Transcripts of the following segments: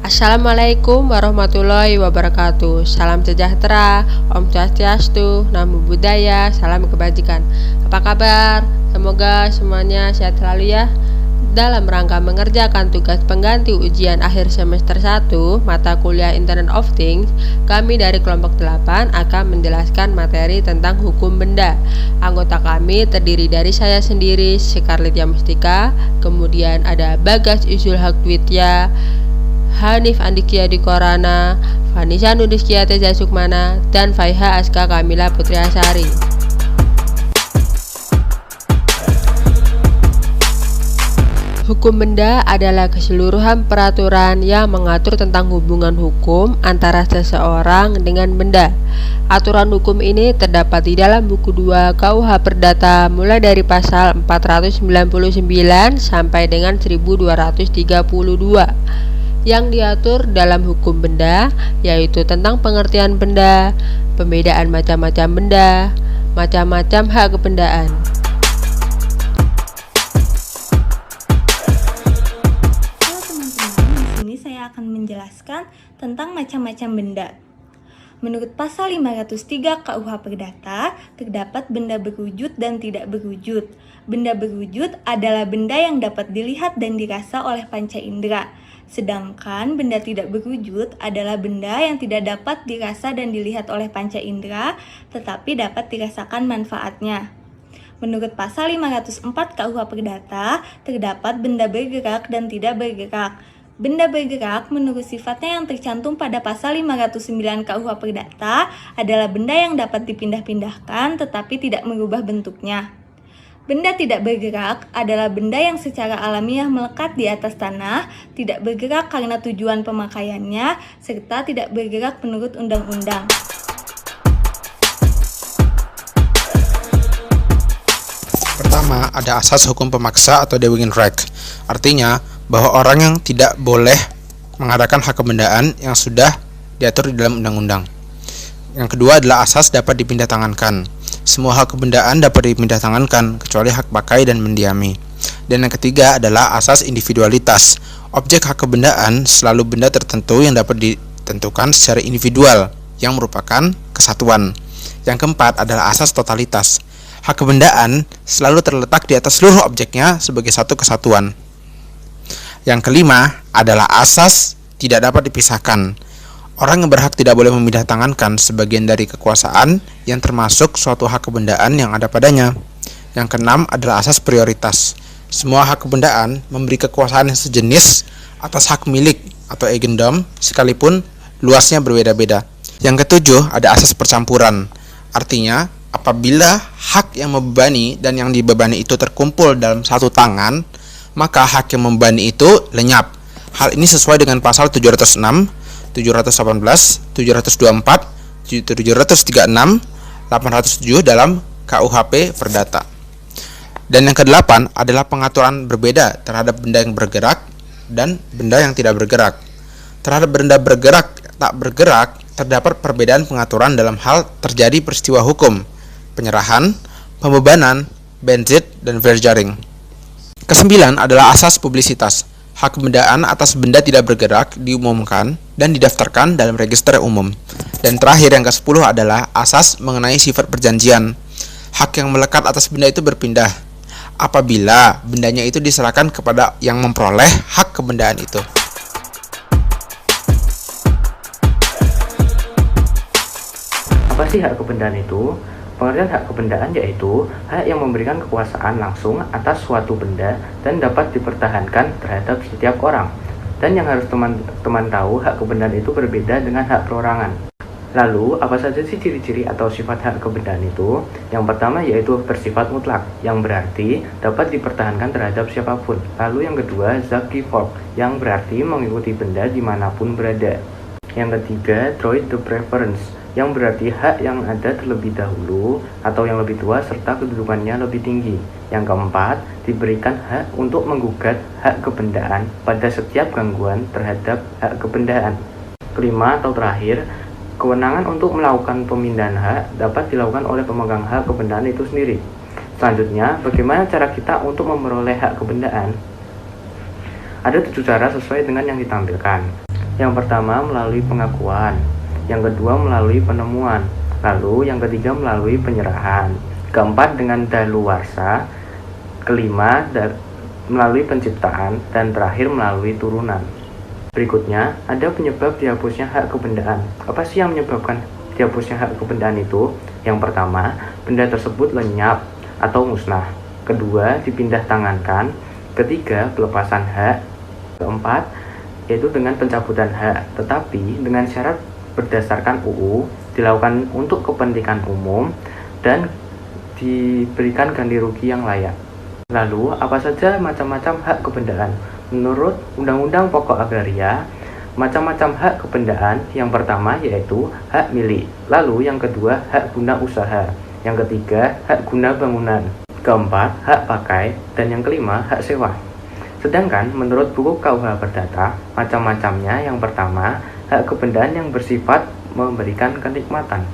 Assalamualaikum warahmatullahi wabarakatuh. Salam sejahtera, Om Swastiastu, Namo Buddhaya, salam kebajikan. Apa kabar? Semoga semuanya sehat selalu ya. Dalam rangka mengerjakan tugas pengganti ujian akhir semester 1 mata kuliah Internet of Things, kami dari kelompok 8 akan menjelaskan materi tentang hukum benda. Anggota kami terdiri dari saya sendiri, Scarlett Yamustika, kemudian ada Bagas Isul Hakwitya, Hanif Andikia Dikorana, Vanisa Nudiskia Teza Sukmana, dan Faiha Aska Kamila Putri Asari. Hukum benda adalah keseluruhan peraturan yang mengatur tentang hubungan hukum antara seseorang dengan benda. Aturan hukum ini terdapat di dalam buku 2 KUH Perdata mulai dari pasal 499 sampai dengan 1232. Yang diatur dalam hukum benda yaitu tentang pengertian benda, pembedaan macam-macam benda, macam-macam hak kebendaan. Halo teman-teman, di sini saya akan menjelaskan tentang macam-macam benda. Menurut pasal 503 KUH Perdata, terdapat benda berwujud dan tidak berwujud. Benda berwujud adalah benda yang dapat dilihat dan dirasa oleh panca indera. Sedangkan benda tidak berwujud adalah benda yang tidak dapat dirasa dan dilihat oleh panca indera, tetapi dapat dirasakan manfaatnya. Menurut pasal 504 KUH Perdata, terdapat benda bergerak dan tidak bergerak. Benda bergerak menurut sifatnya yang tercantum pada pasal 509 KUH Perdata adalah benda yang dapat dipindah-pindahkan tetapi tidak merubah bentuknya. Benda tidak bergerak adalah benda yang secara alamiah melekat di atas tanah, tidak bergerak karena tujuan pemakaiannya, serta tidak bergerak menurut undang-undang. Pertama, ada asas hukum pemaksa atau Dewingin Right. Artinya, bahwa orang yang tidak boleh mengadakan hak kebendaan yang sudah diatur di dalam undang-undang. Yang kedua adalah asas dapat dipindah tangankan. Semua hak kebendaan dapat dipindah tangankan kecuali hak pakai dan mendiami. Dan yang ketiga adalah asas individualitas. Objek hak kebendaan selalu benda tertentu yang dapat ditentukan secara individual yang merupakan kesatuan. Yang keempat adalah asas totalitas. Hak kebendaan selalu terletak di atas seluruh objeknya sebagai satu kesatuan. Yang kelima adalah asas tidak dapat dipisahkan. Orang yang berhak tidak boleh memindah tangankan sebagian dari kekuasaan yang termasuk suatu hak kebendaan yang ada padanya. Yang keenam adalah asas prioritas. Semua hak kebendaan memberi kekuasaan yang sejenis atas hak milik atau eigendom sekalipun luasnya berbeda-beda. Yang ketujuh ada asas percampuran. Artinya, apabila hak yang membebani dan yang dibebani itu terkumpul dalam satu tangan, maka hak yang membebani itu lenyap. Hal ini sesuai dengan pasal 706, 718, 724, 736, 807 dalam KUHP Perdata. Dan yang kedelapan adalah pengaturan berbeda terhadap benda yang bergerak dan benda yang tidak bergerak. Terhadap benda bergerak tak bergerak terdapat perbedaan pengaturan dalam hal terjadi peristiwa hukum, penyerahan, pembebanan, benzit, dan verjaring. Kesembilan adalah asas publisitas. Hak kebendaan atas benda tidak bergerak diumumkan dan didaftarkan dalam register umum. Dan terakhir yang ke-10 adalah asas mengenai sifat perjanjian. Hak yang melekat atas benda itu berpindah apabila bendanya itu diserahkan kepada yang memperoleh hak kebendaan itu. Apa sih hak kebendaan itu? Pengertian hak kebendaan yaitu hak yang memberikan kekuasaan langsung atas suatu benda dan dapat dipertahankan terhadap setiap orang. Dan yang harus teman-teman tahu, hak kebendaan itu berbeda dengan hak perorangan. Lalu, apa saja sih ciri-ciri atau sifat hak kebendaan itu? Yang pertama yaitu bersifat mutlak, yang berarti dapat dipertahankan terhadap siapapun. Lalu yang kedua, zat default, yang berarti mengikuti benda dimanapun berada. Yang ketiga, droit de preference, yang berarti hak yang ada terlebih dahulu atau yang lebih tua serta kedudukannya lebih tinggi. Yang keempat, diberikan hak untuk menggugat hak kebendaan pada setiap gangguan terhadap hak kebendaan. Kelima atau terakhir, kewenangan untuk melakukan pemindahan hak dapat dilakukan oleh pemegang hak kebendaan itu sendiri. Selanjutnya, bagaimana cara kita untuk memperoleh hak kebendaan? Ada 7 cara sesuai dengan yang ditampilkan. Yang pertama melalui pengakuan, yang kedua melalui penemuan, lalu yang ketiga melalui penyerahan, keempat dengan daluwarsa, kelima melalui penciptaan, dan terakhir melalui turunan. Berikutnya, ada penyebab dihapusnya hak kebendaan. Apa sih yang menyebabkan dihapusnya hak kebendaan itu? Yang pertama, benda tersebut lenyap atau musnah. Kedua, dipindah tangankan. Ketiga, pelepasan hak. Keempat, yaitu dengan pencabutan hak, tetapi dengan syarat berdasarkan UU, dilakukan untuk kepentingan umum, dan diberikan ganti rugi yang layak. Lalu, apa saja macam-macam hak kebendaan? Menurut Undang-Undang Pokok Agraria, macam-macam hak kebendaan yang pertama yaitu hak milik, lalu yang kedua hak guna usaha, yang ketiga hak guna bangunan, keempat hak pakai, dan yang kelima hak sewa. Sedangkan menurut buku KUH Perdata, macam-macamnya yang pertama, hak kebendaan yang bersifat memberikan kenikmatan.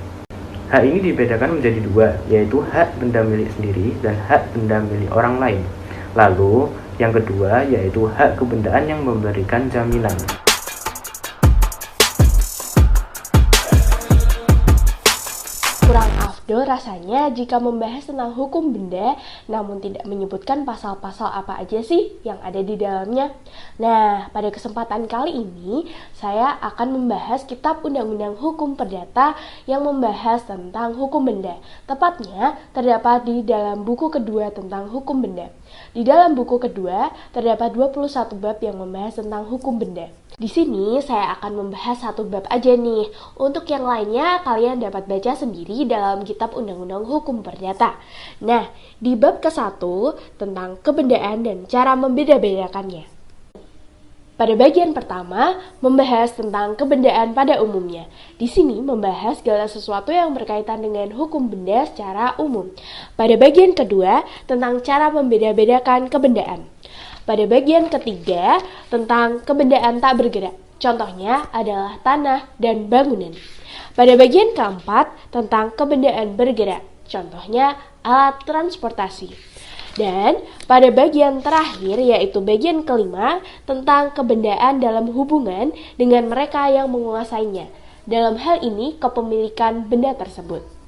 Hak ini dibedakan menjadi dua, yaitu hak benda milik sendiri dan hak benda milik orang lain. Lalu, yang kedua yaitu hak kebendaan yang memberikan jaminan. Kurang afdol rasanya jika membahas tentang hukum benda namun tidak menyebutkan pasal-pasal apa aja sih yang ada di dalamnya. Nah, pada kesempatan kali ini saya akan membahas kitab Undang-Undang Hukum Perdata yang membahas tentang hukum benda. Tepatnya terdapat di dalam buku kedua tentang hukum benda. Di dalam buku kedua terdapat 21 bab yang membahas tentang hukum benda. Di sini saya akan membahas satu bab aja nih. Untuk yang lainnya kalian dapat baca sendiri dalam kitab Undang-Undang Hukum Perdata. Nah, di bab ke-1 tentang kebendaan dan cara membeda-bedakannya. Pada bagian pertama, membahas tentang kebendaan pada umumnya. Di sini membahas segala sesuatu yang berkaitan dengan hukum benda secara umum. Pada bagian kedua, tentang cara membeda-bedakan kebendaan. Pada bagian ketiga, tentang kebendaan tak bergerak. Contohnya adalah tanah dan bangunan. Pada bagian keempat, tentang kebendaan bergerak. Contohnya alat transportasi. Dan pada bagian terakhir, yaitu bagian kelima, tentang kebendaan dalam hubungan dengan mereka yang menguasainya. Dalam hal ini, kepemilikan benda tersebut.